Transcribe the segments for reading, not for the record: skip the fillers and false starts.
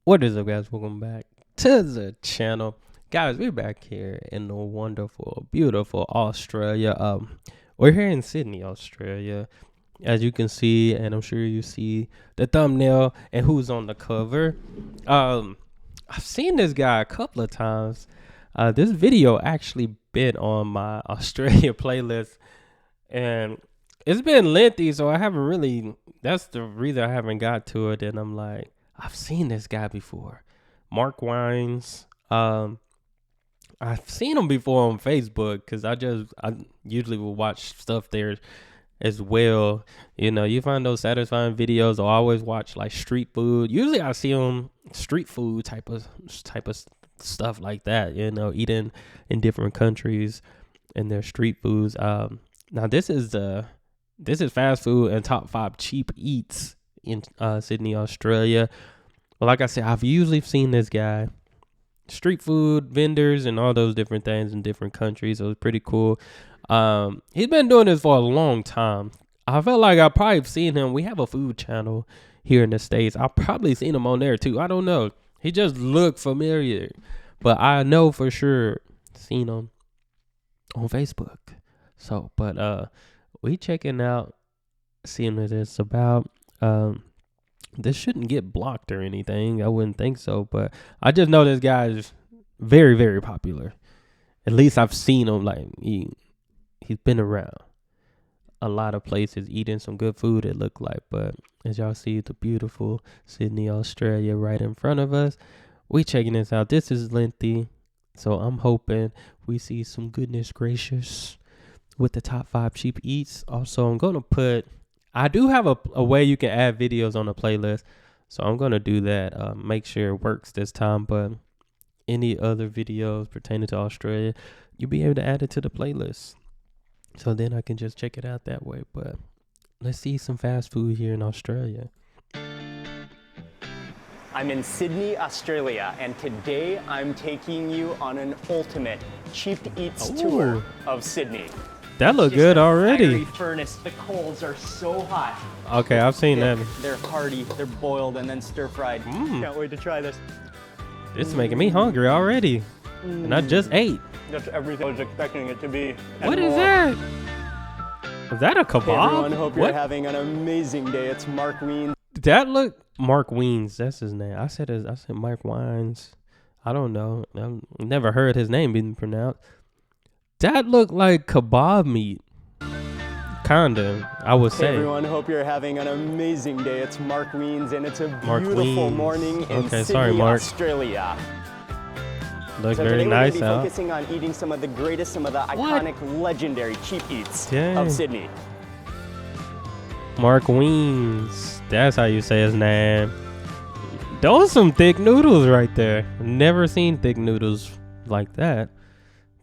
What is up, guys? Welcome back to the channel. Guys, we're back here in the wonderful, beautiful Australia. We're here in Sydney, Australia. As you can see, and I'm sure you see the thumbnail and who's on the cover. I've seen this guy a couple of times. This video actually been on my Australia playlist, and it's been lengthy, so I haven't really. That's the reason I haven't got to it. And I'm like, I've seen this guy before, Mark Wiens. I've seen him before on Facebook because I usually will watch stuff there as well. You know, you find those satisfying videos. I always watch like street food. Usually I see him street food type of stuff like that. You know, eating in different countries and their street foods. Now this is fast food and top 5 cheap eats in Sydney, Australia. Well, like I said, I've usually seen this guy, street food vendors and all those different things in different countries. So it's pretty cool. He's been doing this for a long time. I felt like I probably seen him. We have a food channel here in the States. I've probably seen him on there too. I don't know. He just looked familiar, but I know for sure seen him on Facebook. So, but we checking out, seeing what it's about. This shouldn't get blocked or anything. I wouldn't think so, but I just know this guy is very, very popular. At least I've seen him. Like he's been around a lot of places eating some good food, it looked like. But as y'all see, the beautiful Sydney, Australia right in front of us. We checking this out. This is lengthy, so I'm hoping we see some goodness gracious with the top 5 cheap eats. Also, I'm going to put, I do have a way you can add videos on the playlist, so I'm going to do that. Make sure it works this time, but any other videos pertaining to Australia, you'll be able to add it to the playlist. So then I can just check it out that way. But let's see some fast food here in Australia. I'm in Sydney, Australia, and today I'm taking you on an ultimate cheap eats tour of Sydney. That look good already. Furnace. The coals are so hot. Okay, I've seen that. They're hearty. They're boiled and then stir fried. Can't wait to try this. This is making me hungry already. And I just ate. That's everything I was expecting it to be. What is that? Is that a kebab? Hey everyone, hope you're having an amazing day. It's Mark Wiens. That look Mark Wiens. That's his name. I said Mark Wiens. I don't know. I've never heard his name being pronounced. That looked like kebab meat. Kinda, I would say. Hey everyone, hope you're having an amazing day. It's Mark Wiens, and it's a beautiful morning in Sydney, Australia. Looks so very today nice we're going to be focusing on eating some of the greatest, some of the iconic, legendary cheap eats of Sydney. Mark Wiens. That's how you say his name. Those some thick noodles right there. Never seen thick noodles like that.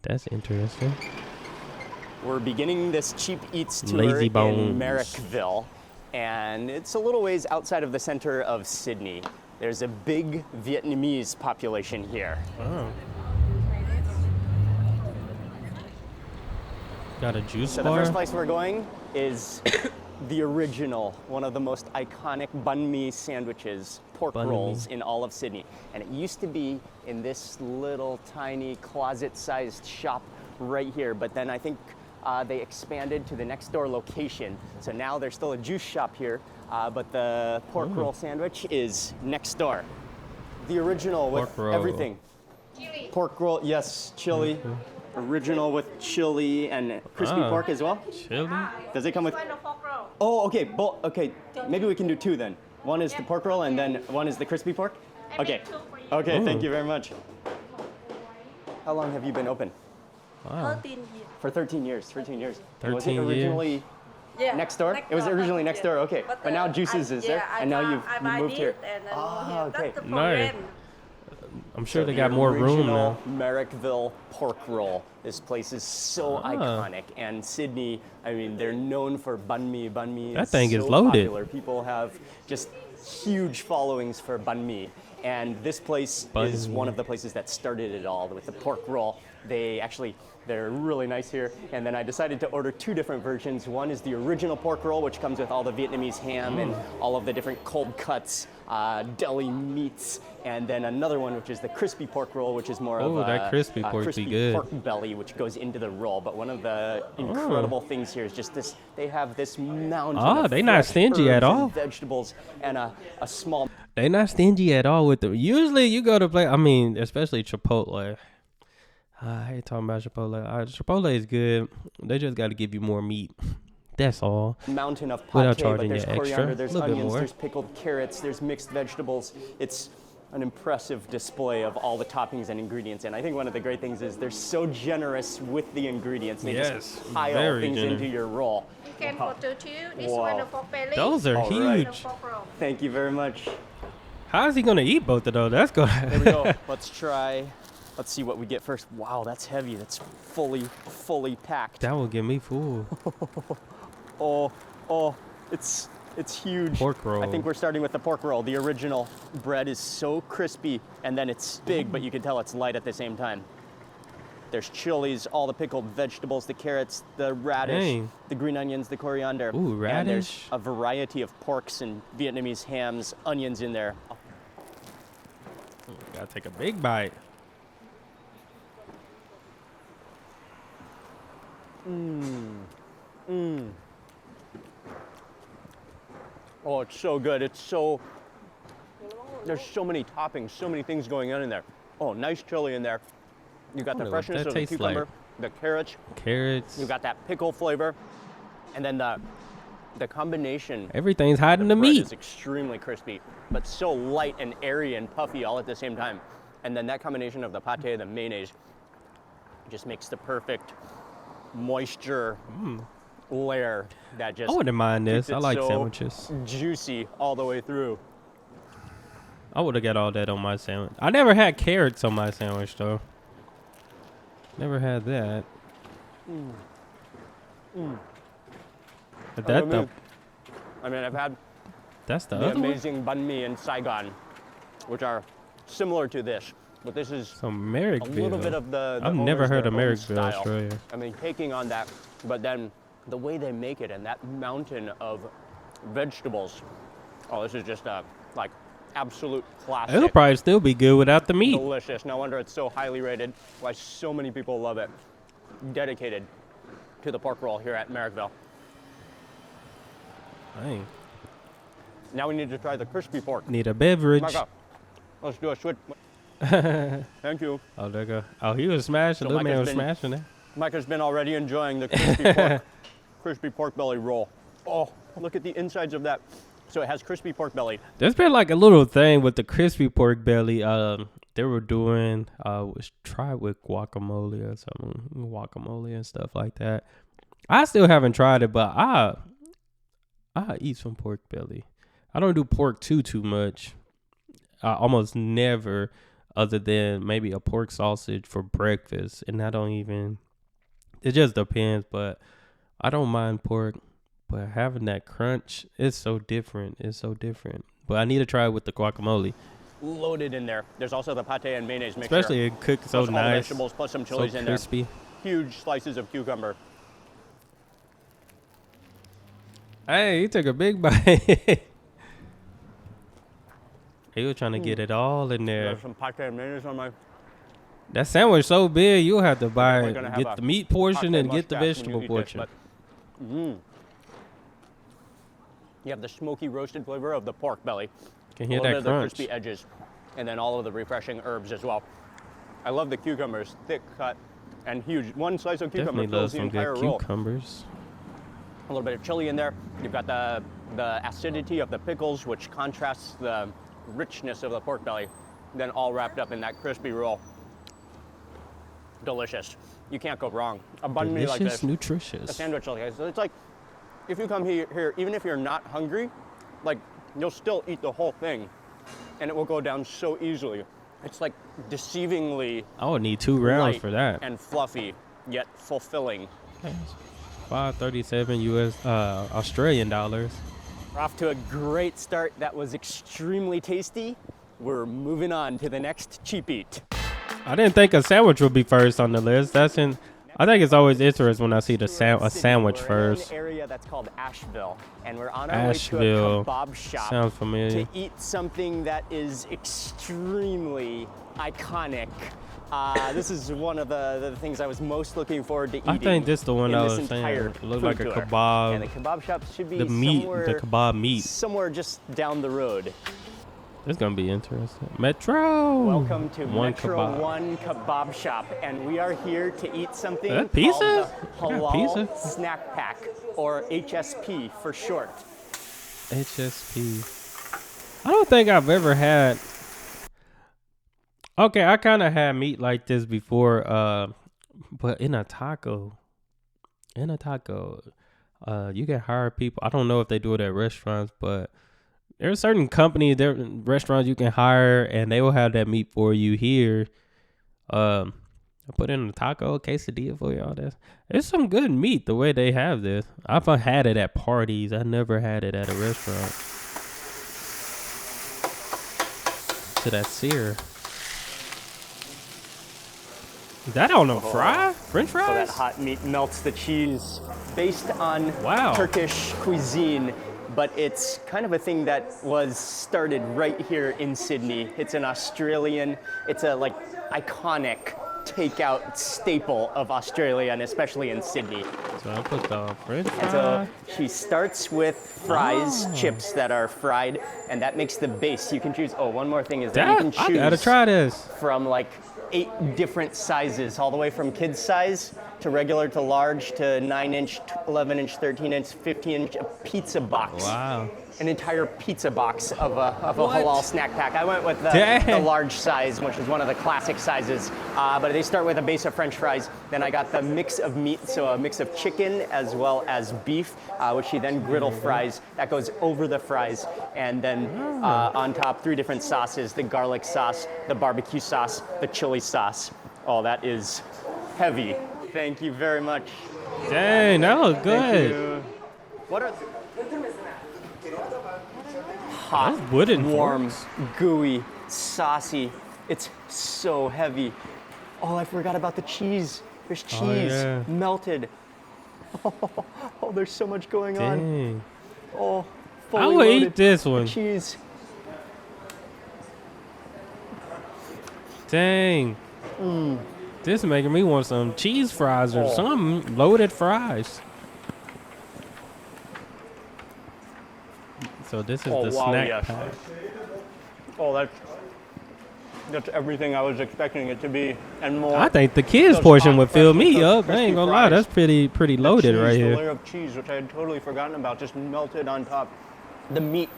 That's interesting. We're beginning this cheap eats tour in Marrickville, and it's a little ways outside of the center of Sydney. There's a big Vietnamese population here. Oh. Got a juice bar? So the first place we're going is the original, one of the most iconic banh mi sandwiches, pork rolls in all of Sydney. And it used to be in this little tiny closet-sized shop right here, but then I think they expanded to the next door location. So now there's still a juice shop here, but the pork roll sandwich is next door. The original with everything. Chili. Pork roll, yes, chili. Original with chili and crispy pork as well. Chili? Does it come with? Oh, okay. Okay, maybe we can do 2 then. One is the pork roll and then one is the crispy pork. Okay. Okay, thank you very much. How long have you been open? Wow. 13 years. For 13 years. 13 years. 13 was it originally next door? It was originally next door. Okay. But now Juices is there, and now you've moved here. Ah, okay. Nice. I'm sure they got more room now. Marrickville pork roll. This place is so iconic, and Sydney, I mean, they're known for banh mi. Banh mi that is thing so is loaded. Popular. People have just huge followings for banh mi, and this place is one of the places that started it all with the pork roll. They're really nice here, and then I decided to order 2 different versions. One is the original pork roll, which comes with all the Vietnamese ham and all of the different cold cuts, deli meats, and then another one which is the crispy pork roll, which is more of that crispy pork be good. pork belly, which goes into the roll. But one of the incredible things here is just this: they have this mountain of they not fresh stingy at herbs all. and vegetables, and a small. They not stingy at all with them. Usually you go to play. I mean, especially Chipotle. I hate talking about Chipotle. Chipotle is good. They just got to give you more meat. That's all. Mountain of Without pate, but charging there's you extra, coriander, there's little bit onions, more. there's pickled carrots, there's mixed vegetables. It's an impressive display of all the toppings and ingredients. And I think one of the great things is they're so generous with the ingredients. They just pile very things generous. into your roll. You can go to this Wow. one, the pork belly. Those are All right. huge. Pork roll. Thank you very much. How is he gonna eat both of those? That's There we gonna. go. Let's see what we get first. Wow, that's heavy. That's fully packed. That will get me full. Oh, it's huge. Pork roll. I think we're starting with the pork roll. The original bread is so crispy, and then it's big, but you can tell it's light at the same time. There's chilies, all the pickled vegetables, the carrots, the radish, Dang. the green onions, the coriander. Ooh, And there's radish. a variety of porks and Vietnamese hams, onions in there. Gotta take a big bite. Oh, it's so good. There's so many toppings, so many things going on in there. Oh, nice chili in there. You got the wonder what freshness that of the tastes cucumber, like. the carrots. Carrots. You got that pickle flavor, and then the combination. Everything's hiding the bread meat. is extremely crispy, but so light and airy and puffy all at the same time. And then that combination of the pate and the mayonnaise just makes the perfect moisture layer that just I wouldn't mind keeps this. I it like so sandwiches. juicy all the way through. I would have got all that on my sandwich. I never had carrots on my sandwich though. Never had that. But I mean, I've had that's the the other one. amazing banh mi in Saigon, which are similar to this, but this is Some a Merrickville. little bit of the I've never owners, heard their of own Merrickville, style. Australia. I mean, taking on that, but then the way they make it and that mountain of vegetables. Oh, this is just a like absolute classic. It'll probably still be good without the meat. Delicious. No wonder it's so highly rated. Why so many people love it. Dedicated to the pork roll here at Merrickville. Dang. Now we need to try the crispy pork. Need a beverage. Micah, let's do a switch. Thank you. Oh, there go. Oh, he was smashing. So Little man was Micah's been- smashing it. Micah's been already enjoying the crispy pork, crispy pork belly roll. Oh, look at the insides of that. So it has crispy pork belly. There's been like a little thing with the crispy pork belly. They were doing was try with guacamole or something, guacamole and stuff like that. I still haven't tried it, but I eat some pork belly. I don't do pork too much. I almost never, other than maybe a pork sausage for breakfast, and I don't even. It just depends, but I don't mind pork. But having that crunch, it's so different. It's so different. But I need to try it with the guacamole. Loaded in there. There's also the pate and mayonnaise mixture. Especially it cooked so Plus all the nice. vegetables plus some So chilies in there. crispy. Huge slices of cucumber. Hey, he took a big bite. He was trying to get it all in there. There's some pate and mayonnaise on my. That sandwich so big, you'll have to buy We're it. gonna have Get a the meat portion pate and get the mustache when you vegetable eat portion. this, but, you have the smoky roasted flavor of the pork belly. Can A hear little bit that of the crunch. crispy edges, and then all of the refreshing herbs as well. I love the cucumbers, thick cut and huge. One slice of cucumber Definitely love fills the some entire good roll. cucumbers. A little bit of chili in there. You've got the acidity of the pickles, which contrasts the richness of the pork belly. Then all wrapped up in that crispy roll. Delicious. You can't go wrong. A banh mi like Delicious, this, a nutritious. sandwich like this. It's like if you come here, even if you're not hungry, like you'll still eat the whole thing, and it will go down so easily. It's like deceivingly I would need 2 rounds light for that. and fluffy, yet fulfilling. $5.37 US Australian dollars. We're off to a great start. That was extremely tasty. We're moving on to the next cheap eat. I didn't think a sandwich would be first on the list. I think it's always interesting when I see a Sydney. sandwich We're first. in an area that's called Asheville, and we're on our way Asheville. to a kebab shop Sounds familiar. to eat something that is extremely iconic. This is one of the things I was most looking forward to eating. I think this is the one in I this was saying. entire It looked food like a tour. kebab. And the kebab shop should be The meat, somewhere, the kebab meat. somewhere just down the road. It's gonna be interesting. Metro. Welcome to One Metro kebab. One Kebab Shop, and we are here to eat something That called pizza? the They got Halal pizza? Snack Pack, or HSP for short. HSP. I don't think I've ever had. Okay, I kind of had meat like this before, but in a taco. You can hire people. I don't know if they do it at restaurants, but there are certain companies, there restaurants you can hire, and they will have that meat for you here. I put it in a taco, quesadilla for you, all that. It's some good meat the way they have this. I've had it at parties. I never had it at a restaurant. To that sear. Is that on a fry? French fries? So that hot meat melts the cheese, based on Wow. Turkish cuisine, but it's kind of a thing that was started right here in Sydney. It's an Australian, it's a like iconic takeout staple of Australia, and especially in Sydney. So I put the French And so fry. she starts with fries, chips that are fried, and that makes the base. You can choose. Oh, one more thing is that you can I gotta choose try this. from like 8 different sizes, all the way from kid size to regular to large to 9-inch, 11-inch, 13-inch, 15-inch, a pizza box. Wow. An entire pizza box of a What? halal snack pack. I went with the Dang. large size, which is one of the classic sizes. But they start with a base of French fries. Then I got the mix of meat, so a mix of chicken as well as beef, which she then griddle fries. That goes over the fries. And then on top, 3 different sauces: the garlic sauce, the barbecue sauce, the chili sauce. Oh, that is heavy. Thank you very much. Dang, that looks Thank good. you. What are hot, That's wooden warm, forks. gooey, saucy? It's so heavy. Oh, I forgot about the cheese. There's cheese yeah. melted. Oh, there's so much going on. Dang. Oh, I fully would loaded eat this one. cheese. Dang. This is making me want some cheese fries or Oh. some loaded fries. So this is Oh, the wow, snack yes. pack. Oh, that's everything I was expecting it to be and more. I think the kids Those portion hot, would fill freshly me cooked, up. I crispy ain't gonna lie, fries. that's pretty loaded cheese, right the here. layer of cheese, which I had totally forgotten about, just melted on top. The meat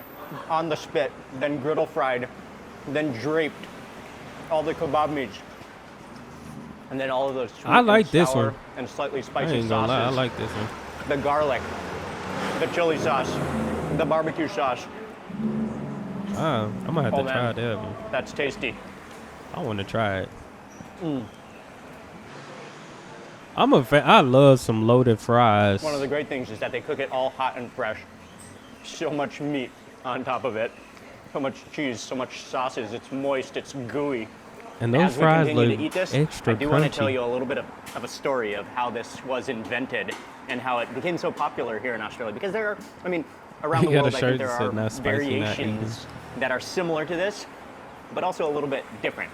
on the spit, then griddle fried, then draped. All the kebab meats. And then all of those sweet I like and this sour one. and slightly I spicy ain't gonna lie, I sauces. like this one. The garlic, the chili sauce, the barbecue sauce. I'm gonna have Oh, to man. try that one. That's tasty. I want to try it. I'm a fan. I love some loaded fries. One of the great things is that they cook it all hot and fresh. So much meat on top of it. So much cheese, so much sauces. It's moist, it's gooey. And those As we fries continue look to eat this, extra I do want to tell crunchy. you a little bit of a story of how this was invented and how it became so popular here in Australia. Because there are, I mean, around You the got a world, I shirt think there that said are not spicy, not eaten. variations that are similar to this, but also a little bit different.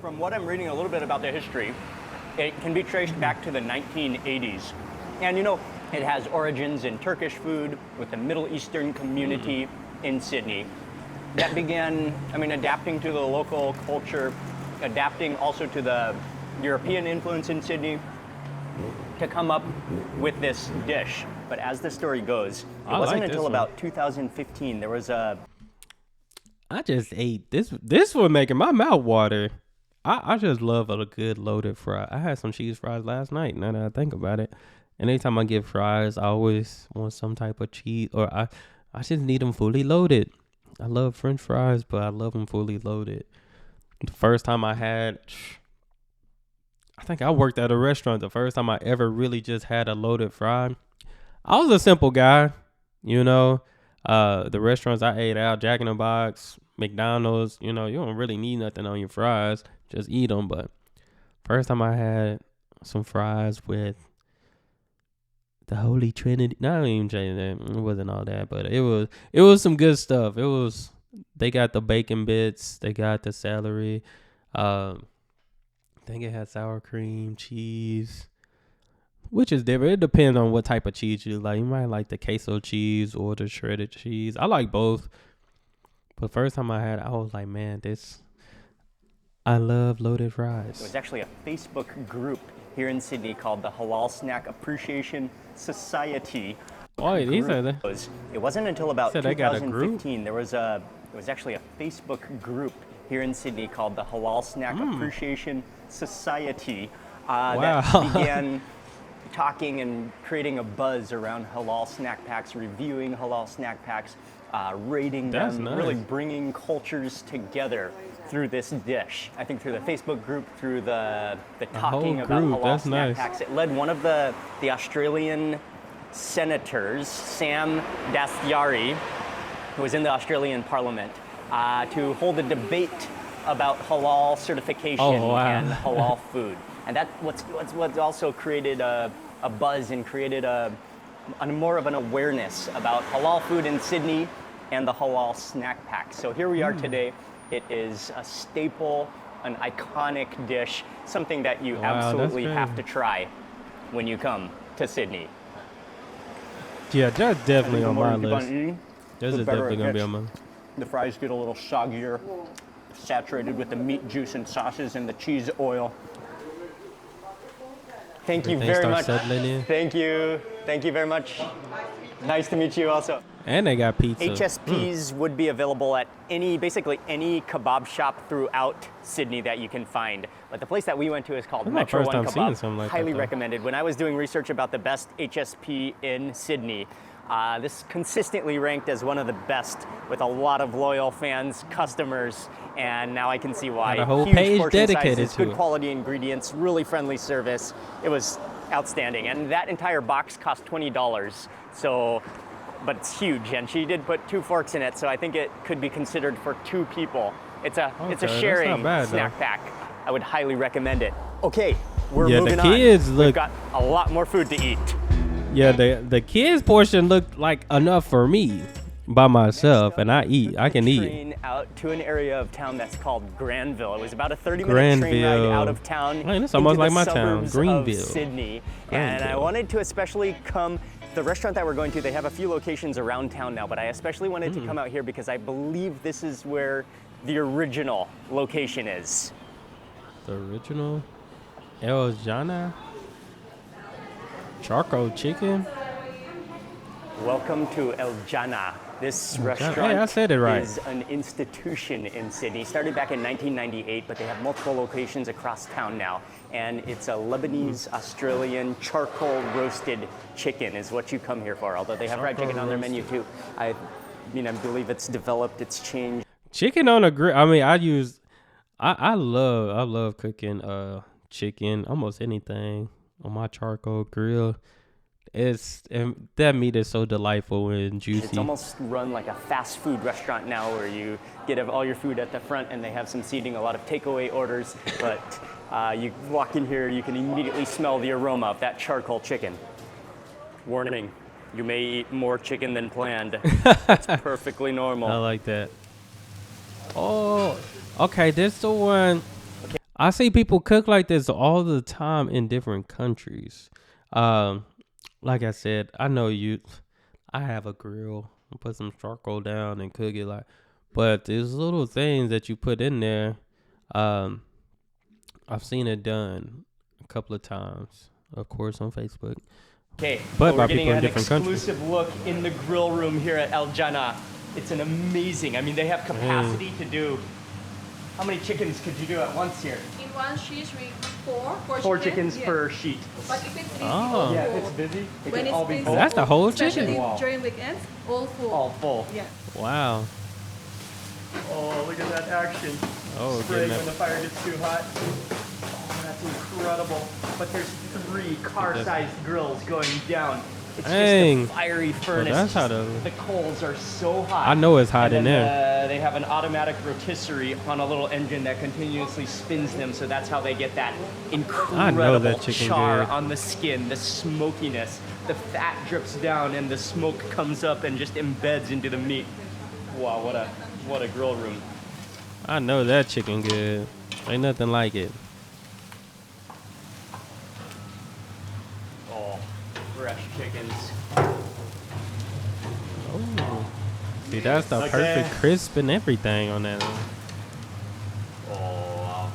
From what I'm reading a little bit about the history, it can be traced back to the 1980s. And you know, it has origins in Turkish food with the Middle Eastern community in Sydney. That began, I mean, adapting to the local culture, adapting also to the European influence in Sydney to come up with this dish. But as the story goes, it I wasn't like this until one. about 2015 there was a I just ate this. This one making my mouth water. I just love a good loaded fry. I had some cheese fries last night. Now that I think about it, and anytime I get fries, I always want some type of cheese, or I just need them fully loaded. I love French fries, but I love them fully loaded. The first time I think I worked at a restaurant. The first time I ever really just had a loaded fry. I was a simple guy, you know. The restaurants I ate out, Jack in the Box, McDonald's, you know, you don't really need nothing on your fries. Just eat them. But first time I had some fries with the Holy Trinity. Not even saying that. It wasn't all that, but it was some good stuff. They got the bacon bits, they got the celery. I think it had sour cream, cheese, which is different. It depends on what type of cheese you like. You might like the queso cheese or the shredded cheese. I like both. But first time I had it, I was like, man, I love loaded fries. It was actually a Facebook group here in Sydney called the Halal Snack Appreciation Society. Oh, these are It wasn't until about So they got a group? 2015 there was actually a Facebook group here in Sydney called the Halal Snack Appreciation Society that began talking and creating a buzz around halal snack packs, reviewing halal snack packs, rating That's them, nice. really bringing cultures together through this dish. I think through the Facebook group, through the talking about group. halal That's snack nice. packs. It led one of the Australian senators, Sam Dastyari, who was in the Australian Parliament, to hold a debate about halal certification and halal food. And that's what's also created a buzz and created a more of an awareness about halal food in Sydney and the halal snack pack. So here we are today. It is a staple, an iconic dish, something that you absolutely have to try when you come to Sydney. Yeah, that's definitely The on more my you keep on list. eating, This the is better definitely it gonna be gets. on my. The fries get a little soggier, saturated with the meat juice and sauces and the cheese oil. Thank you Everything very starts much. settling in. Thank you. Thank you very much. Nice to meet you also. And they got pizza. HSPs would be available at basically any kebab shop throughout Sydney that you can find. But the place that we went to is called This is my Metro first One time seeing Kebab. something like that, Highly though. recommended. When I was doing research about the best HSP in Sydney, this consistently ranked as one of the best with a lot of loyal fans, customers, and now I can see why. Got a whole Huge page portion dedicated sizes, to good it. quality ingredients, really friendly service. It was outstanding. And that entire box cost $20. So, but it's huge, and she did put 2 forks in it, so I think it could be considered for 2 people. It's a Okay, that's sharing not bad, snack though. pack. I would highly recommend it. Okay, we're Yeah, the moving kids on. look- We've got a lot more food to eat. Yeah, the kids portion looked like enough for me by myself, and I can eat. Train out to an area of town that's called Granville. It was about a 30-minute train Granville. ride out of town. Man, it's almost into like the my town, suburbs Greenville. Of Sydney. And I Granville. wanted to especially come. The restaurant that we're going to, they have a few locations around town now, but I especially wanted to come out here because I believe this is where the original location is. The original El Jana charcoal chicken. Welcome to El Jana. This restaurant Hey, I said it right. is an institution in Sydney. Started back in 1998, but they have multiple locations across town now. And it's a Lebanese, Australian, charcoal roasted chicken is what you come here for. Although they have fried Charcoal chicken on their menu too. I believe it's developed, it's changed. Chicken on a grill. I mean, I love cooking chicken, almost anything on my charcoal grill. That meat is so delightful and juicy. It's almost run like a fast food restaurant now where you get all your food at the front and they have some seating, a lot of takeaway orders. But you walk in here, you can immediately smell the aroma of that charcoal chicken. Warning, you may eat more chicken than planned. It's perfectly normal. I like that. Oh, okay. This the one. I see people cook like this all the time in different countries. Like I said, I have a grill. I put some charcoal down and cook it but there's little things that you put in there. I've seen it done a couple of times, of course, on Facebook. Okay, But we're by getting people in an different countries. exclusive look in the grill room here at El Jana. It's an amazing. I mean, they have capacity to do. How many chickens could you do at once here? In one sheet, four 4 chicken. chickens Yeah. per sheet. But if it's busy, Oh. all Yeah, if full. it's busy, it When can it's all be busy, full. That's the whole especially chicken? Wow. during weekends, all full. All full. Yeah. Wow. Oh, look at that action. Oh, Spray getting when the that. fire gets too hot. Oh, that's incredible. But there's 3 car-sized grills going down It's Dang. just a fiery Well, furnace. that's how the coals are so hot. I know it's hot And in then, there. they have an automatic rotisserie on a little engine that continuously spins them, so that's how they get that incredible that chicken char good. on the skin, the smokiness. The fat drips down and the smoke comes up and just embeds into the meat. Wow, what a grill room. I know that chicken good. Ain't nothing like it. Oh, fresh chickens. Oh. See, that's the Okay. perfect crisp and everything on that one. Oh, wow.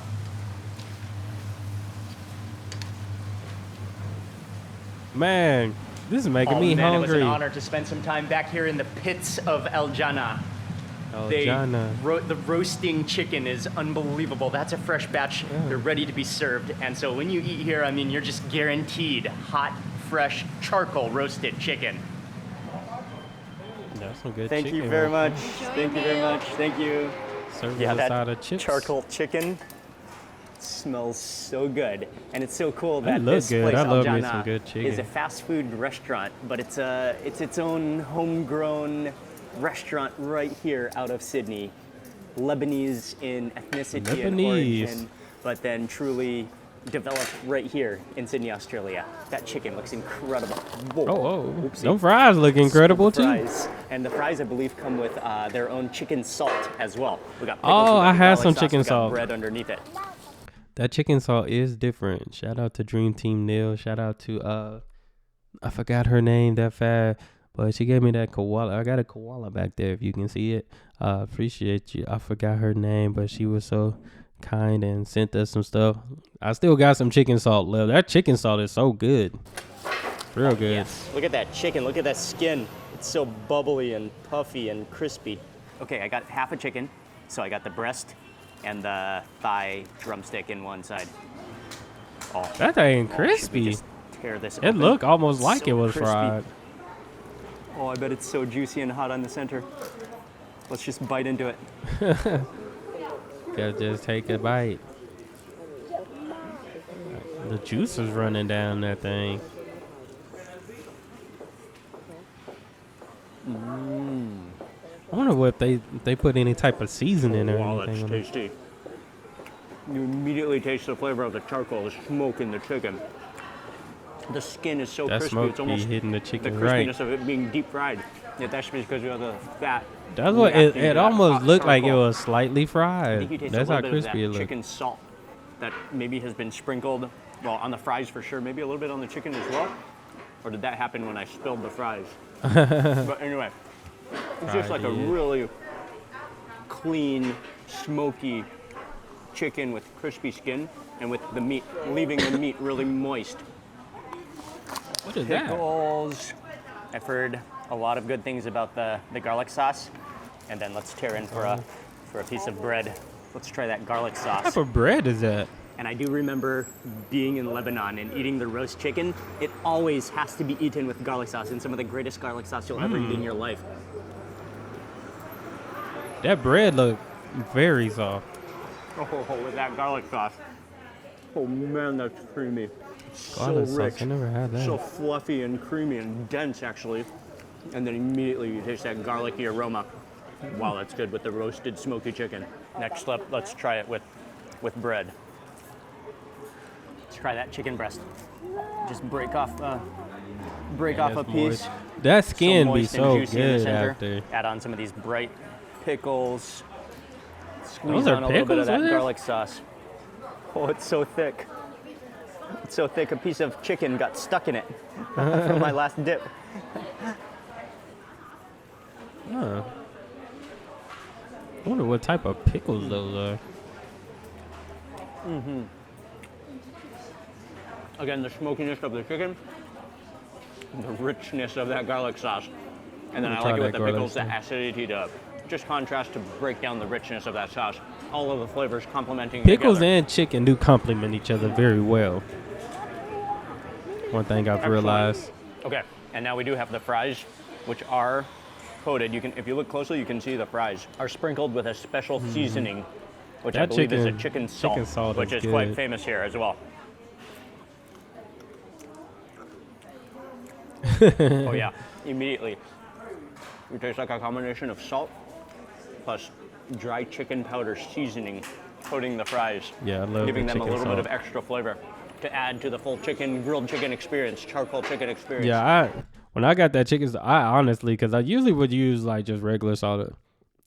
Man, this is making me man, hungry. It was an honor to spend some time back here in the pits of El Jannah. Oh, The Jana. roasting chicken is unbelievable. That's a fresh batch. Yeah. They're ready to be served. And so when you eat here, I mean, you're just guaranteed hot, fresh, charcoal roasted chicken. That's some good Thank chicken. you very right much. Thank you very much. Thank you. there. Served Yeah, with a that side of chips. charcoal chicken smells so good. And it's so cool It that look this good. place, I El love me Jannah, some good is chicken. a fast food restaurant, but it's its own homegrown restaurant right here out of Sydney. Lebanese in ethnicity and Lebanese. origin, but then truly developed right here in Sydney, Australia. That chicken looks incredible. Whoa. Oh, Oopsie. them fries look incredible too. Fries. And the fries, I believe, come with their own chicken salt as well. We got pickles, Oh, we got I the had garlic some sauce, chicken we got salt. bread underneath it. That chicken salt is different. Shout out to Dream Team Neil. Shout out to I forgot her name that fat, but she gave me that koala. I got a koala back there if you can see it. Appreciate you. I forgot her name, but she was so kind and sent us some stuff. I still got some chicken salt left. That chicken salt is so good. Real good. Yes. Look at that chicken. Look at that skin. It's so bubbly and puffy and crispy. Okay, I got half a chicken. So I got the breast and the thigh drumstick in one side. Oh, That ain't should we crispy. just tear this It open? looked almost It's like so it was crispy. fried. Oh, I bet it's so juicy and hot on the center. Let's just bite into it. Gotta just take a bite. The juice is running down that thing. I wonder what they put any type of seasoning or Wow, anything. that's on it. tasty. You immediately taste the flavor of the charcoal, the smoke in the chicken. The skin is so That crispy. smoke It's be almost hitting the the chicken crispiness right. of it being deep fried. Yeah, that's because of the fat. That's what reacting to it that almost hot looked like. It charcoal. was slightly I fried. think you taste That's a how little bit of crispy it that looked. chicken salt that maybe has been sprinkled, well, on the fries for sure, maybe a little bit on the chicken as well. Or did that happen when I spilled the fries? But anyway, it's just like a Probably it. really clean, smoky chicken with crispy skin and with the meat, leaving the meat really moist. What is that? Pickles. I've heard a lot of good things about the garlic sauce. And then let's tear in for a piece of bread. Let's try that garlic What sauce. type of bread is that? And I do remember being in Lebanon and eating the roast chicken. It always has to be eaten with garlic sauce, and some of the greatest garlic sauce you'll ever eat in your life. That bread look very soft. Oh, with that garlic sauce. Oh man, that's creamy. It's Garlic so sauce, rich, I never had that. so fluffy and creamy and dense actually. And then immediately you taste that garlicky aroma. Wow, that's good with the roasted smoky chicken. Next up, let's try it with bread. Let's try that chicken breast. Just break off a That's piece. moist. That skin be moist and so juicy in the good center. after. Add on some of these bright pickles. Squeeze Those are on a little bit of pickles that with it? garlic sauce. Oh, it's so thick. It's so thick, a piece of chicken got stuck in it from my last dip. Huh. I wonder what type of pickles those are. Again, the smokiness of the chicken, the richness of that garlic sauce. And then I I'm like gonna it with try the that pickles, the garlic acidity to just contrast to break down the richness of that sauce. All of the flavors complementing Pickles together. and chicken do complement each other very well. One thing I've Excellent. realized. Okay, and now we do have the fries, which are coated. You can, if you look closely, you can see the fries are sprinkled with a special seasoning, which I That believe is a chicken chicken salt, which is is quite good. famous here as well. Oh yeah, immediately. It tastes like a combination of salt plus dry chicken powder seasoning, coating the fries, Yeah, I love giving the them a chicken little bit salt. of extra flavor to add to the full grilled chicken experience, charcoal chicken experience. Yeah, when I got that chicken salt, I honestly, because I usually would use like just regular salt.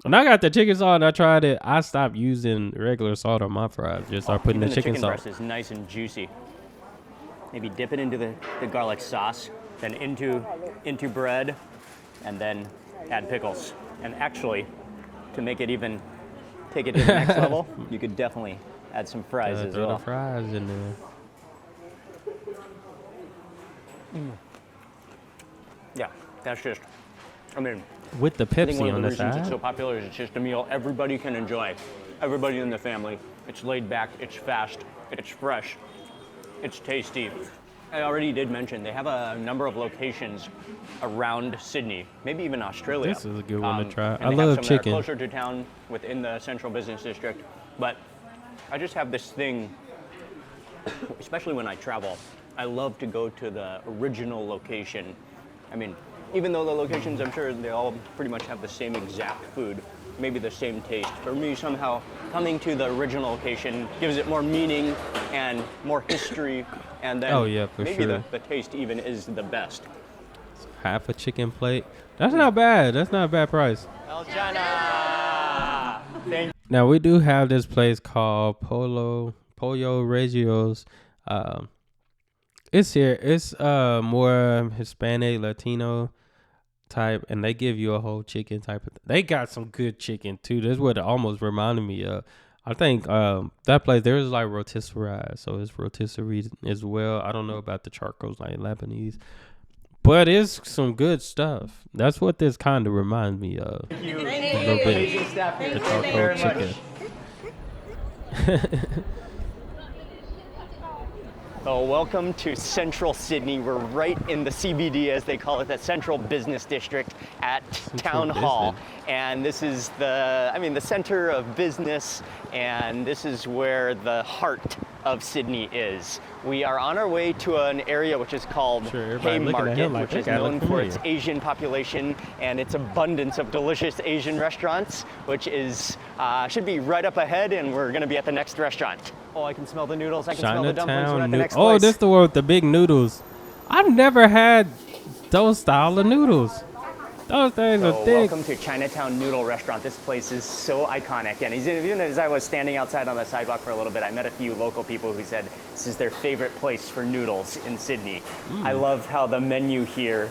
When I got the chicken salt and I tried it, I stopped using regular salt on my fries. Just start putting Even the chicken salt. breast is nice and juicy. Maybe dip it into the garlic sauce, then into bread, and then add pickles. And actually, to make it even, take it to the next level, you could definitely add some fries as Throw well. the fries in there. Yeah, that's just, I mean, With the I think one Pepsi of on the the reasons it's side. so popular is it's just a meal everybody can enjoy. Everybody in the family. It's laid back, it's fast, it's fresh, it's tasty. I already did mention they have a number of locations around Sydney, maybe even Australia. This is a good one to try. And I they love have some chicken. that are closer to town within the central business district. But I just have this thing, especially when I travel, I love to go to the original location. I mean, even though the locations, I'm sure they all pretty much have the same exact food, maybe the same taste. For me, somehow, coming to the original location gives it more meaning and more history, and then Oh, yeah, for maybe sure. the taste even is the best. Half a chicken plate. That's not bad. That's not a bad price. El Chana! Thank Now we do have this place called Pollo Regios. It's here. It's more Hispanic, Latino type, and they give you a whole chicken type of. They got some good chicken too. That's what it almost reminded me of. I think that place there is like rotisserie, so it's rotisserie as well. I don't know about the charcoals like Lebanese, but it's some good stuff. That's what this kind of reminds me of. you. A little bit. Amazing staff here. The Thank you charcoal very chicken. much. Oh, welcome to Central Sydney. We're right in the CBD, as they call it, the Central Business District at Town Hall. Business. And this is the center of business, and this is where the heart of Sydney is. We are on our way to an area which is called Sure, everybody looking at Haymarket, him like which that is guy known look for its familiar. Asian population and its abundance of delicious Asian restaurants, which is should be right up ahead, and we're going to be at the next restaurant. Oh, I can smell the noodles. I can smell the dumplings. We're at the next Oh, place. this is the one with the big noodles. I've never had those style of noodles. Those things So are thick. welcome to Chinatown Noodle Restaurant. This place is so iconic, and even as I was standing outside on the sidewalk for a little bit, I met a few local people who said this is their favorite place for noodles in Sydney. I love how the menu here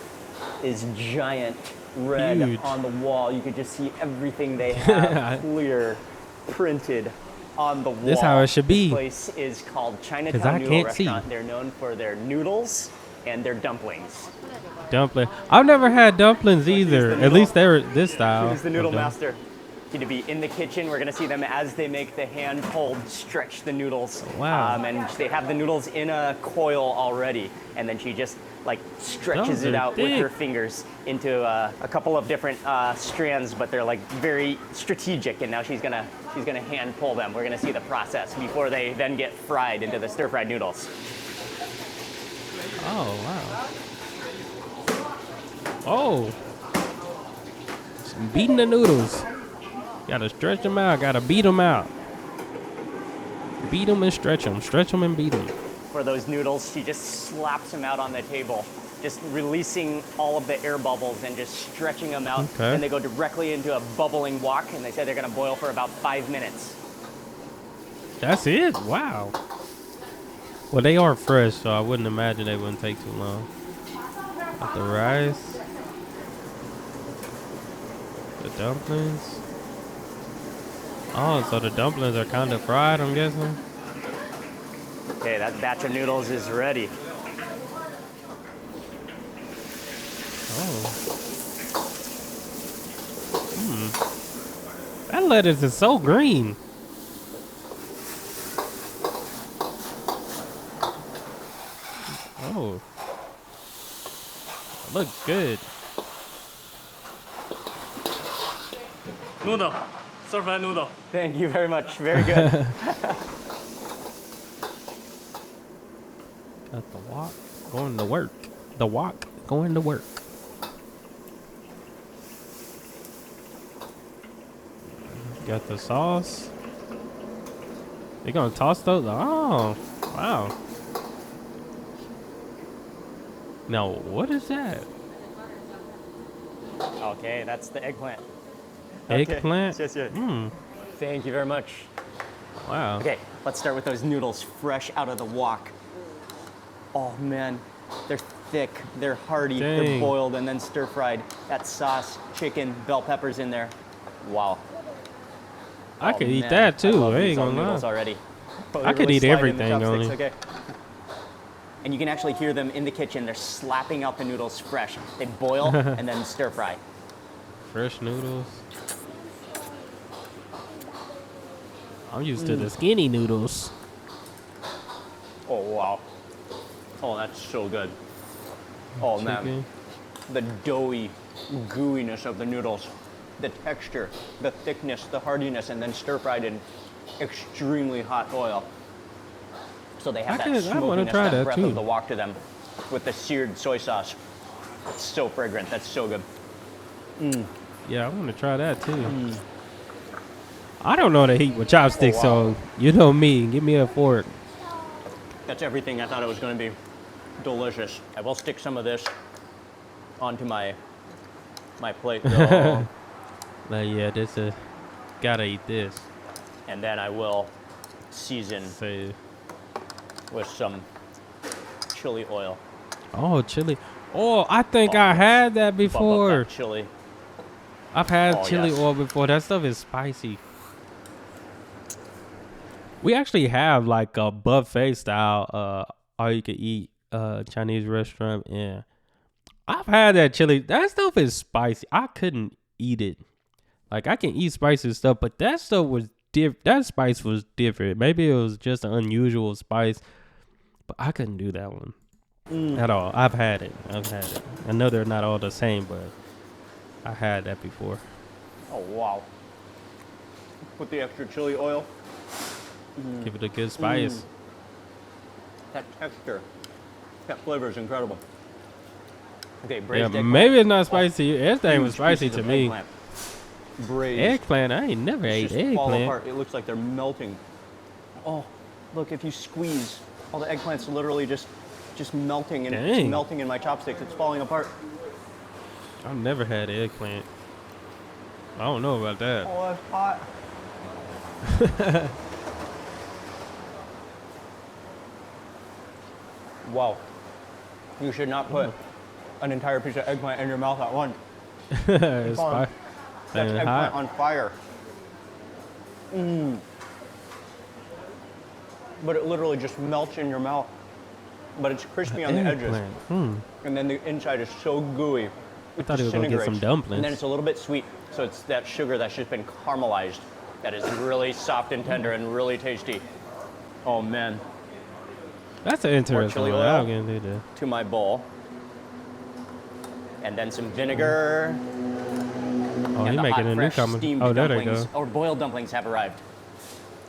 is giant, red Huge. on the wall. You could just see everything they have clear, printed on the wall. This how it should be. This place is called 'Cause Chinatown I Noodle can't see. Restaurant. They're known for their noodles and their dumplings. Dumpling. I've never had dumplings either. the At noodle. least they're this style. Who's the noodle of them. master? Going to be in the kitchen. We're going to see them as they make the hand-pulled, stretch the noodles. Wow. And they have the noodles in a coil already, and then she just like stretches Those it are out with her thick. fingers into a couple of different strands, but they're like very strategic. And now she's gonna hand pull them. We're gonna see the process before they then get fried into the stir-fried noodles. Oh, wow. Oh. Just beating the noodles. Gotta stretch them out. Gotta beat them out. Beat them and stretch them. Stretch them and beat them. For those noodles, she just slaps them out on the table, just releasing all of the air bubbles and just stretching them out. Okay. And they go directly into a bubbling wok, and they said they're gonna boil for about 5 minutes. That's it? Wow. Well, they are fresh, so I wouldn't imagine they wouldn't take too long. Got the rice. The dumplings. Oh, so the dumplings are kind of fried, I'm guessing. Okay, that batch of noodles is ready. Oh. That lettuce is so green. Oh. That looks good. Noodle, stir-fried noodle. Thank you very much. Very good. Got the wok going to work. The wok Going to work. Got the sauce. They gonna toss those? Oh, wow. Now, what is that? Okay, that's the eggplant. Eggplant? Yes, yes. Mm, Thank you very much. wow. Okay, let's start with those noodles fresh out of the wok. Oh man, they're thick, they're hearty, they're Dang. boiled and then stir fried. That sauce, chicken, bell peppers in there. Wow. I Oh, could eat man, that I too. love I these ain't old gonna noodles lie. already. But I they could really eat slide in the everything, chopsticks, only. okay? And you can actually hear them in the kitchen. They're slapping out the noodles fresh. They boil and then stir fry. Fresh noodles. I'm used to the skinny noodles. Oh wow. Oh, that's so good. Oh man, Chicken. the doughy gooiness of the noodles, the texture, the thickness, the hardiness, and then stir fried in extremely hot oil. So they have I that wanna smokiness, try that that breath too. of the wok to them with the seared soy sauce. It's so fragrant. That's so good. Yeah, I want to try that too. I don't know how to heat with chopsticks, Oh, wow. so you know me. Give me a fork. That's everything I thought it was going to be. Delicious. I will stick some of this onto my plate though, Like, yeah, this is gotta eat this. and then I will season Say, with some chili oil. oh, chili. Oh, I think Oh, I yes. had that Bump up before. that chili. I've had Oh, chili yes. oil before. That stuff is spicy. We actually have like a buffet style, all you can eat, Chinese restaurant. Yeah, I've had that chili. That stuff is spicy. I couldn't eat it. Like I can eat spicy stuff, but that stuff was different. That spice was different. Maybe it was just an unusual spice, but I couldn't do that one at all. I've had it. I know they're not all the same, but I had that before. Oh wow. Put the extra chili oil. Give it a good spice. That texture, that flavor is incredible. Okay, Yeah, braised eggplant. maybe it's not spicy. Everything was Huge spicy pieces to of me. eggplant. Braised. Eggplant, I ain't never ate Just fall eggplant. apart. It looks like they're melting. Oh, look! If you squeeze, all the eggplant's literally just melting and it's Dang. melting in my chopsticks. It's falling apart. I've never had eggplant. I don't know about that. Oh, that's hot. Wow. You should not put an entire piece of eggplant in your mouth at once. It's on. That's and eggplant hot. on fire. But it literally just melts in your mouth. But it's crispy on the edges. Eggplant. Hmm. And then the inside is so gooey. I thought he was gonna get some disintegrates. dumplings. And then it's a little bit sweet. So it's that sugar that's just been caramelized. That is really soft and tender and really tasty. Oh man. That's an interesting chili one. oil. I'll get into that. To my bowl. And then some vinegar. Oh, and he's the making hot, a fresh, newcomer. steamed Oh, there they dumplings, go. or boiled dumplings have arrived.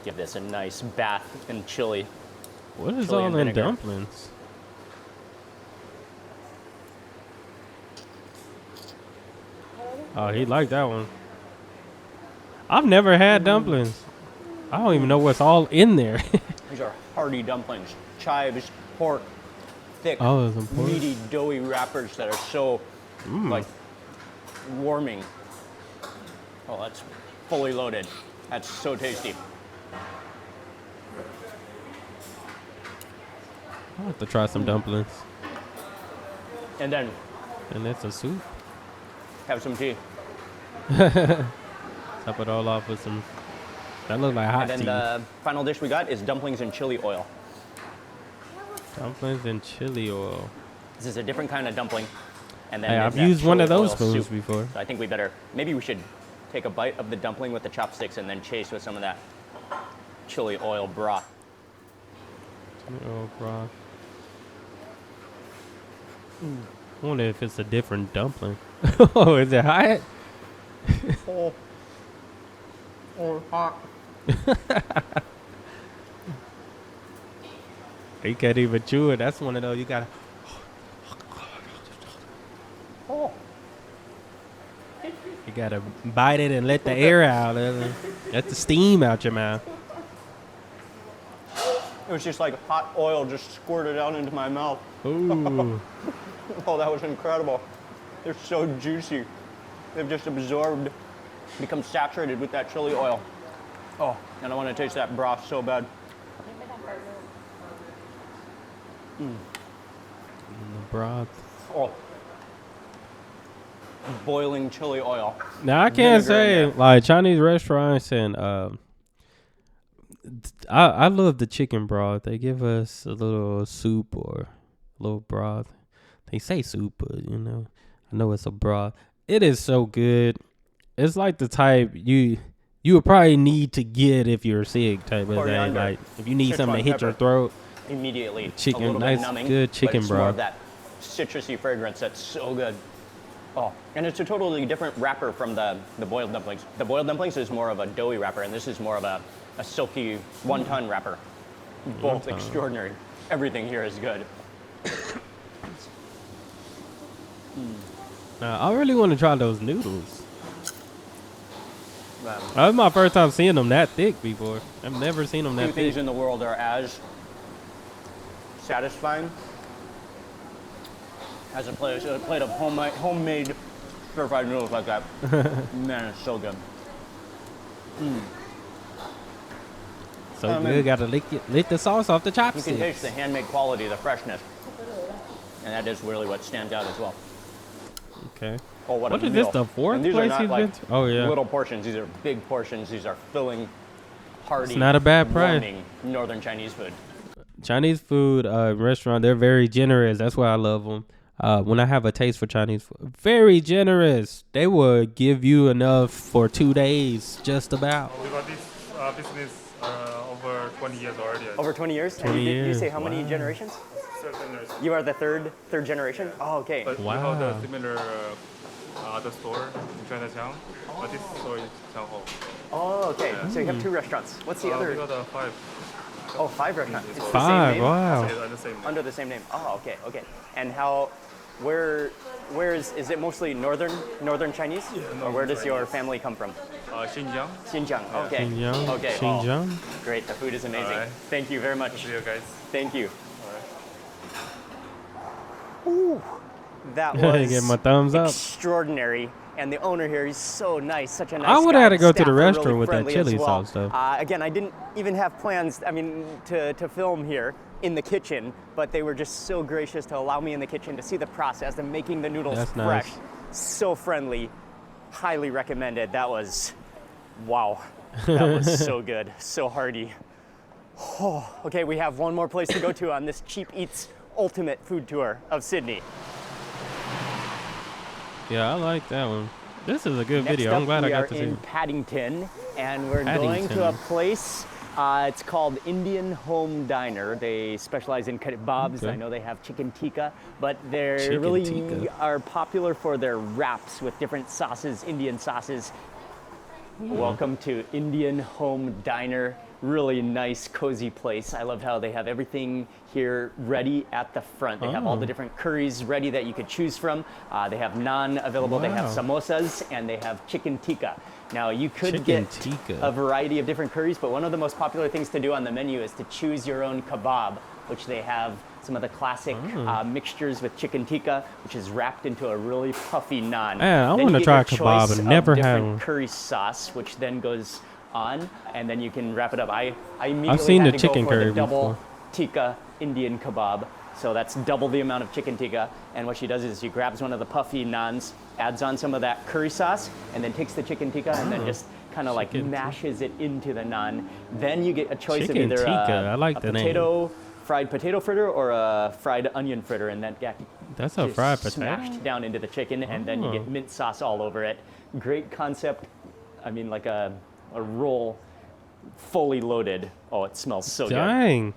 Give this a nice bath in chili. What is chili all and in vinegar. dumplings? Oh, he liked that one. I've never had dumplings. I don't even know what's all in there. These are hearty dumplings. Chives, pork, thick, Oh, some pork. meaty, doughy wrappers that are so, like, warming. Oh, that's fully loaded. That's so tasty. I'll have to try some dumplings. And then And that's a soup. have some tea. Top it all off with some. That look like hot And then tea. the final dish we got is dumplings and chili oil. Dumplings and chili oil. This is a different kind of dumpling. And then Hey, there's I've that used one of chili those oil spoons soup. before. So I think maybe we should take a bite of the dumpling with the chopsticks and then chase with some of that chili oil broth. Chili oil broth. I wonder if it's a different dumpling. Oh, is it hot? Oh, hot. You can't even chew it. That's one of those you gotta. You gotta bite it and let the air out. Let the steam out your mouth. It was just like hot oil just squirted out into my mouth. Ooh. Oh, that was incredible. They're so juicy. They've just absorbed, become saturated with that chili oil. Oh, and I want to taste that broth so bad. The broth. Oh. Boiling chili oil. Now I can't Vinegar in say there. like Chinese restaurants and I love the chicken broth. They give us a little soup or a little broth. They say soup, but I know it's a broth. It is so good. It's like the type you would probably need to get if you're sick type of thing. Coriander. Like if you need Citrus something to hit your pepper. throat. Immediately. Chicken, a little nice, bit numbing, good but chicken it's more broth. of that citrusy fragrance that's so good. Oh, and it's a totally different wrapper from the boiled dumplings. The boiled dumplings is more of a doughy wrapper, and this is more of a silky wonton wrapper. Both Wonton. extraordinary. Everything here is good. Now, I really want to try those noodles. Wow. That was my first time seeing them that thick before. I've never seen them Few that things thick. in the world are as satisfying as a plate of homemade stir-fried noodles like that. Man, it's so good. So I mean, good, gotta lick the sauce off the You can chopsticks. taste the handmade quality, the freshness. And that is really what stands out as well. Okay. Oh, what What a is meal. this, the fourth And these place are not you've like been to? Oh, yeah. little portions. These are big portions. These are filling, hearty, It's not a bad price. warming northern Chinese food. Chinese food restaurant, they're very generous. That's why I love them. When I have a taste for Chinese food, very generous. They will give you enough for 2 days, just about. We got this business over 20 years already. Over 20 years? 20 and you years, say how many wow. generations? 7 years. You are the third generation? Oh, okay. But we Wow. have a similar other store in Chinatown, but this store is Changho. Oh, okay. So you have two restaurants. What's the We other? got 5 Oh, 5 restaurants. It's the same Five, name? wow. under the same name. Under the same name. Oh, okay, okay. And where is it mostly northern Chinese? Or where does your family come from? Xinjiang. Xinjiang. Okay. Xinjiang. Okay. Xinjiang. Oh, great. The food is amazing. Alright. Thank you very much. See you guys. Thank you. Alright. Ooh, that I was give my thumbs up. extraordinary. And the owner here, he's so nice, such a nice I would guy. have to go to Staff the are restaurant really with that friendly as chili well. sauce, though. Again, I didn't even have plans, to film here in the kitchen, but they were just so gracious to allow me in the kitchen to see the process of making the noodles That's fresh. nice. So friendly. Highly recommended. That was, wow. That was so good, so hearty. Oh, okay, we have one more place to go to on this Cheap Eats ultimate food tour of Sydney. Yeah, I like that one. This is a good Next video. up, I'm glad I we got are to see in it. Paddington, and we're going to a Paddington. place. It's called Indian Home Diner. They specialize in kebabs. Okay. I know they have chicken tikka, but they Chicken really tikka. are popular for their wraps with different sauces, Indian sauces. Welcome to Indian Home Diner. Really nice, cozy place. I loved how they have everything here ready at the front. They have all the Oh. different curries ready that you could choose from. They have naan available. They have Wow. samosas, and they have chicken tikka. Now, you could Chicken get tikka. a variety of different curries, but one of the most popular things to do on the menu is to choose your own kebab, which they have some of the classic mixtures with chicken tikka, which is wrapped into a really puffy naan. Man, I Then you wanna get try your a kebab choice and of never had different one. curry sauce, which then goes on, and then you can wrap it up. I immediately I've seen had the to chicken go for curry the double before. tikka Indian kebab. So that's double the amount of chicken tikka. And what she does is she grabs one of the puffy naans, adds on some of that curry sauce, and then takes the chicken tikka and then just kind of like Chicken mashes it into the naan. Then you get a choice Chicken of either tikka, I like a the name. fried potato fritter or a fried onion fritter, and that gets That's a fried potato? smashed down into the chicken, and then you get mint sauce all over it. Great concept. I mean, like a roll fully loaded. Oh, it smells so good. Dang.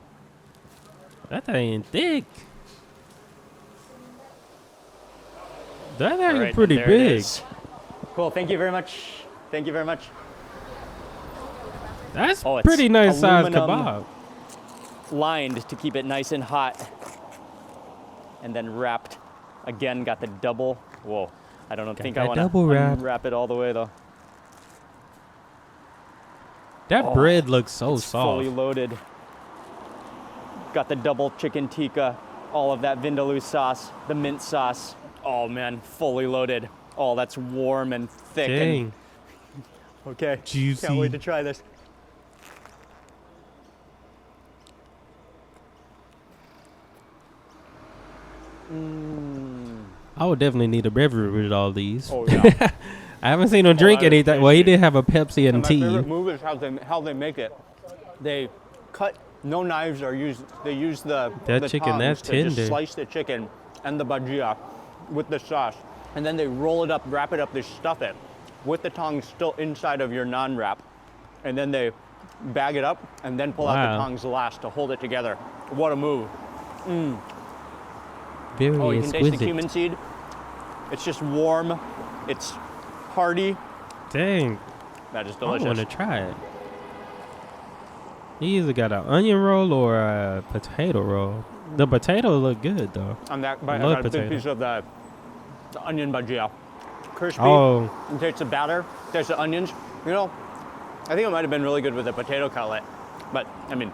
That thing ain't thick. That thing All right, is pretty and there it big. is. Cool. Thank you very much. Thank you very much. That's Oh, it's pretty nice sized aluminum. kebab. Lined to keep it nice and hot, and then wrapped. Again, got the double. Whoa. I don't Got think that I want double to wrap. unwrap it all the way though. That bread looks so It's soft. fully loaded. Got the double chicken tikka, all of that vindaloo sauce, the mint sauce. Oh man, fully loaded. Oh, that's warm and thick. Dang. And, okay, Juicy. can't wait to try this. I would definitely need a beverage with all these. Oh yeah. I haven't seen him drink that is anything. Well, he tasty. did have a Pepsi and And my tea. favorite move is how they make it. They cut, no knives are used. They use the chicken, tongs that's to tender. just slice the chicken and the bhajia with the sauce, and then they roll it up, wrap it up, they stuff it with the tongs still inside of your naan wrap, and then they bag it up and then pull out the Wow. tongs last to hold it together. What a move! Very Oh, you can taste exquisite. the cumin seed. It's just warm. It's hearty. Dang. That is I delicious. want to try it. He either got an onion roll or a potato roll. The potato look good though. On that bite, I Love got a big potato. piece of the onion bhajia. Crispy. Oh, You taste the batter, taste the onions. You know, I think it might have been really good with a potato cutlet. But, I mean,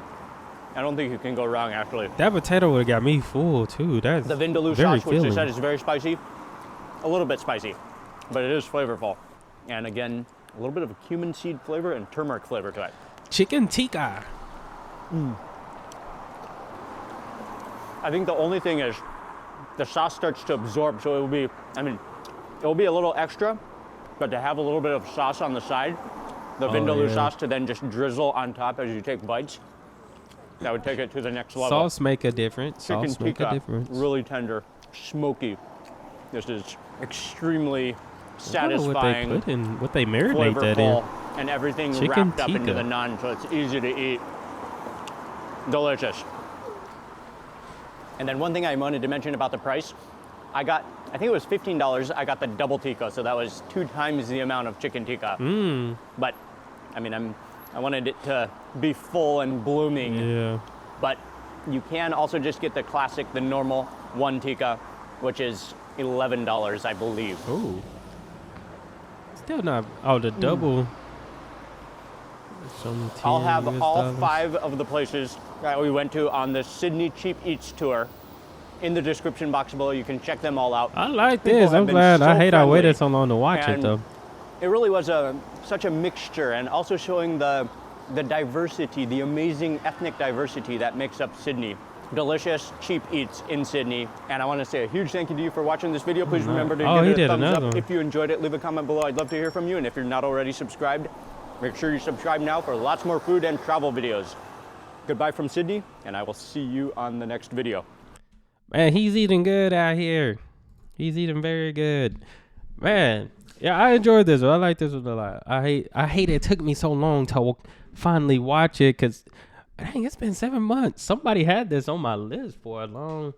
I don't think you can go wrong, actually. that potato would have got me full too. That's The vindaloo very sauce, which they filling. said is very spicy, a little bit spicy, but it is flavorful. And again, a little bit of a cumin seed flavor and turmeric flavor to it. Chicken tikka. I think the only thing is the sauce starts to absorb, so it will be, it will be a little extra, but to have a little bit of sauce on the side, the vindaloo yeah. sauce to then just drizzle on top as you take bites, that would take it to the next level. Sauce make a difference. Chicken Sauce make a tikka, difference. really tender, smoky. This is extremely I wonder satisfying, what they marinate that in. flavorful, and everything Chicken wrapped up into tikka. the naan, so it's easy to eat. Delicious. And then one thing I wanted to mention about the price, I think it was $15. I got the double tikka, so that was 2 times the amount of chicken tikka. But I wanted it to be full and blooming. Yeah. But you can also just get the classic, the normal 1 tikka, which is $11, I believe. Oh. Still not. Oh, the double. Some I'll have $10 all 5 of the places that we went to on the Sydney Cheap Eats tour in the description box below. You can check them all out. I like People this. have I'm been glad. I so hate I waited friendly. so long to watch it And though. It really was such a mixture, and also showing the diversity, the amazing ethnic diversity that makes up Sydney. Delicious, cheap eats in Sydney. And I want to say a huge thank you to you for watching this video. Please remember to Oh, he give it did a thumbs another up one. if you enjoyed it. Leave a comment below. I'd love to hear from you. And if you're not already subscribed, make sure you subscribe now for lots more food and travel videos. Goodbye from Sydney, and I will see you on the next video. Man, he's eating good out here. He's eating very good. Man, yeah, I enjoyed this one. I like this one a lot. I hate it took me so long to finally watch it because, dang, it's been 7 months. Somebody had this on my list for a long.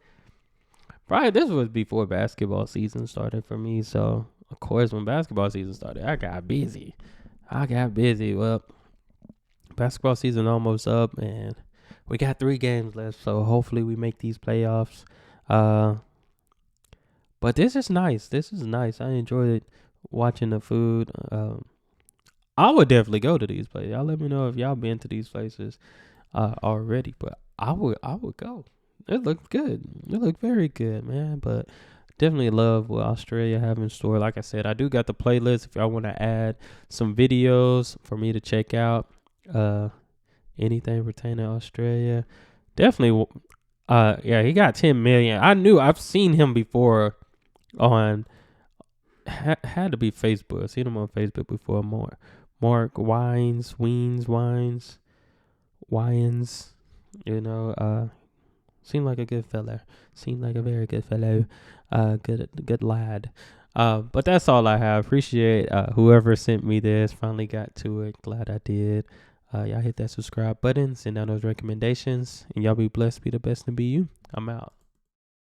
Probably this was before basketball season started for me. So, of course, when basketball season started, I got busy. Well, basketball season almost up, and we got 3 games left. So, hopefully, we make these playoffs. But this is nice. I enjoyed watching the food. I would definitely go to these places. Y'all let me know if y'all been to these places already. But I would go. It looked good. It looked very good, man. But definitely love what Australia have in store. Like I said, I do got the playlist if y'all want to add some videos for me to check out. Anything pertaining to Australia. Definitely. Yeah, he got 10 million. I've seen him before on had to be Facebook. I've seen him on Facebook before. Mark Wiens, you know, seemed like a good fella. Seemed like a very good fellow. Good lad. But that's all I have. Appreciate whoever sent me this. Finally got to it. Glad I did. Y'all hit that subscribe button. Send down those recommendations. And y'all be blessed. Be the best and be you. I'm out.